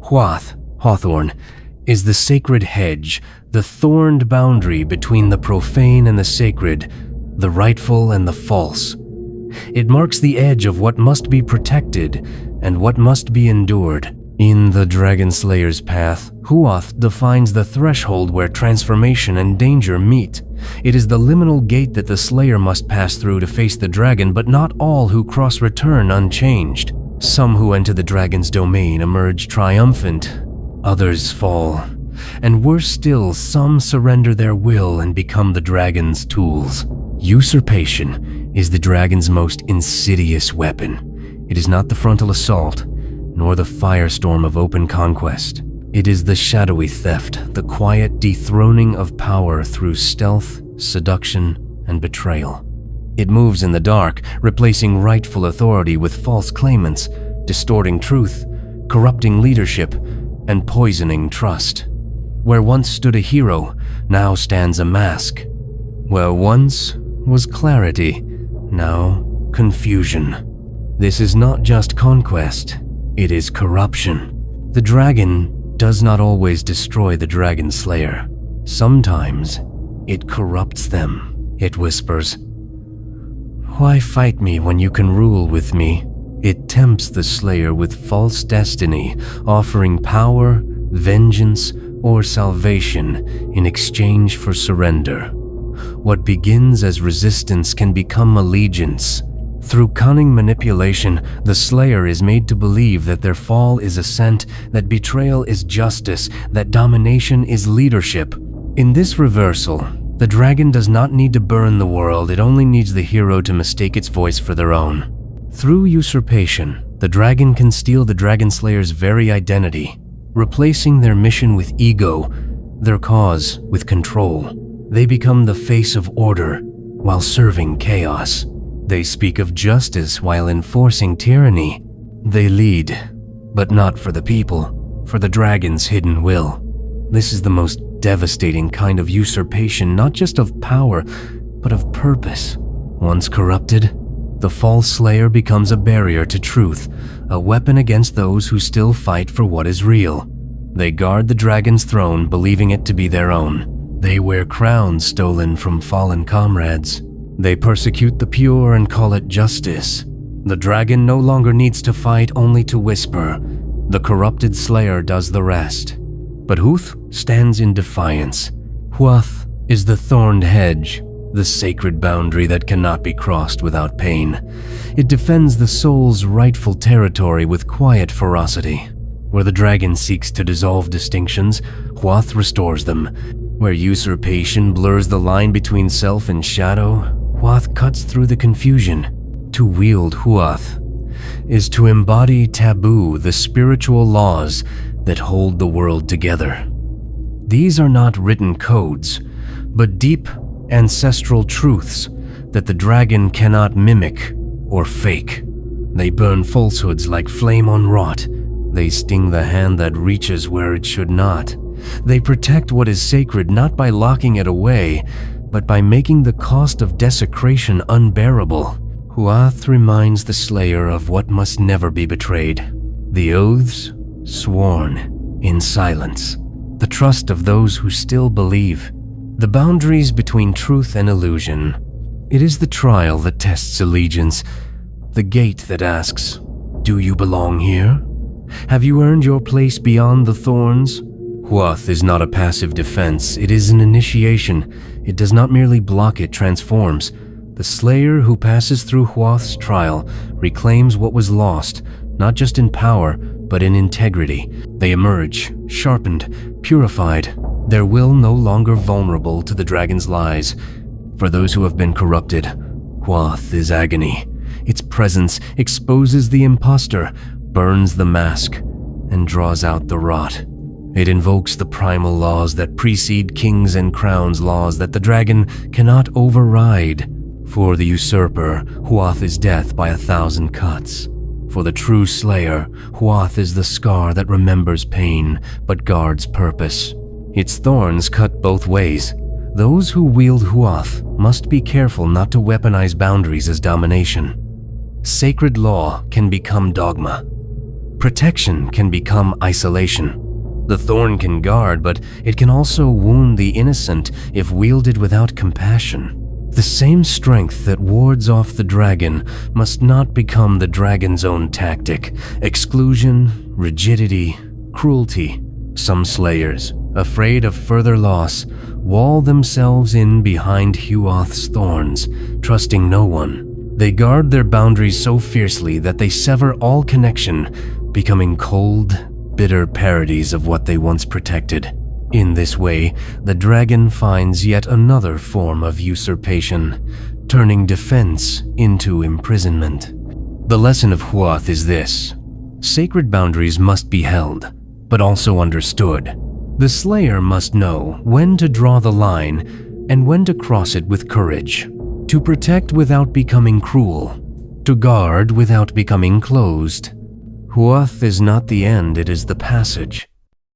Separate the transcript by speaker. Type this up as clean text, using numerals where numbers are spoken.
Speaker 1: Huath, hawthorn, is the sacred hedge, the thorned boundary between the profane and the sacred, the rightful and the false. It marks the edge of what must be protected and what must be endured. In the Dragon Slayer's path, Huath defines the threshold where transformation and danger meet. It is the liminal gate that the Slayer must pass through to face the dragon, but not all who cross return unchanged. Some who enter the dragon's domain emerge triumphant, others fall, and worse still, some surrender their will and become the dragon's tools. Usurpation is the dragon's most insidious weapon. It is not the frontal assault, nor the firestorm of open conquest. It is the shadowy theft, the quiet dethroning of power through stealth, seduction, and betrayal. It moves in the dark, replacing rightful authority with false claimants, distorting truth, corrupting leadership, and poisoning trust. Where once stood a hero, now stands a mask. Where once was clarity, now confusion. This is not just conquest, it is corruption. The dragon does not always destroy the Dragon Slayer. Sometimes it corrupts them. It whispers, "Why fight me when you can rule with me?" It tempts the Slayer with false destiny, offering power, vengeance, or salvation in exchange for surrender. What begins as resistance can become allegiance. Through cunning manipulation, the Slayer is made to believe that their fall is ascent, that betrayal is justice, that domination is leadership. In this reversal, the dragon does not need to burn the world, it only needs the hero to mistake its voice for their own. Through usurpation, the dragon can steal the Dragon Slayer's very identity, replacing their mission with ego, their cause with control. They become the face of order while serving chaos. They speak of justice while enforcing tyranny. They lead, but not for the people, for the dragon's hidden will. This is the most devastating kind of usurpation, not just of power, but of purpose. Once corrupted, the false Slayer becomes a barrier to truth, a weapon against those who still fight for what is real. They guard the dragon's throne, believing it to be their own. They wear crowns stolen from fallen comrades. They persecute the pure and call it justice. The dragon no longer needs to fight, only to whisper. The corrupted Slayer does the rest. But Huath stands in defiance. Huath is the thorned hedge, the sacred boundary that cannot be crossed without pain. It defends the soul's rightful territory with quiet ferocity. Where the dragon seeks to dissolve distinctions, Huath restores them. Where usurpation blurs the line between self and shadow, Huath cuts through the confusion. To wield Huath is to embody taboo, the spiritual laws that hold the world together. These are not written codes, but deep ancestral truths that the dragon cannot mimic or fake. They burn falsehoods like flame on rot. They sting the hand that reaches where it should not. They protect what is sacred not by locking it away, but by making the cost of desecration unbearable. Huath reminds the Slayer of what must never be betrayed. The oaths sworn in silence. The trust of those who still believe. The boundaries between truth and illusion. It is the trial that tests allegiance. The gate that asks, "Do you belong here? Have you earned your place beyond the thorns?" Huath is not a passive defense, it is an initiation. It does not merely block, it transforms. The Slayer who passes through Huath's trial reclaims what was lost, not just in power, but in integrity. They emerge, sharpened, purified, their will no longer vulnerable to the dragon's lies. For those who have been corrupted, Huath is agony. Its presence exposes the impostor, burns the mask, and draws out the rot. It invokes the primal laws that precede kings and crowns, laws that the dragon cannot override. For the usurper, Huath is death by 1,000 cuts. For the true Slayer, Huath is the scar that remembers pain but guards purpose. Its thorns cut both ways. Those who wield Huath must be careful not to weaponize boundaries as domination. Sacred law can become dogma. Protection can become isolation. The thorn can guard, but it can also wound the innocent if wielded without compassion. The same strength that wards off the dragon must not become the dragon's own tactic. Exclusion, rigidity, cruelty. Some slayers, afraid of further loss, wall themselves in behind Huoth's thorns, trusting no one. They guard their boundaries so fiercely that they sever all connection, becoming cold, bitter parodies of what they once protected. In this way, the dragon finds yet another form of usurpation, turning defense into imprisonment. The lesson of Huoth is this: sacred boundaries must be held, but also understood. The slayer must know when to draw the line and when to cross it with courage, to protect without becoming cruel, to guard without becoming closed. Huoth is not the end, it is the passage.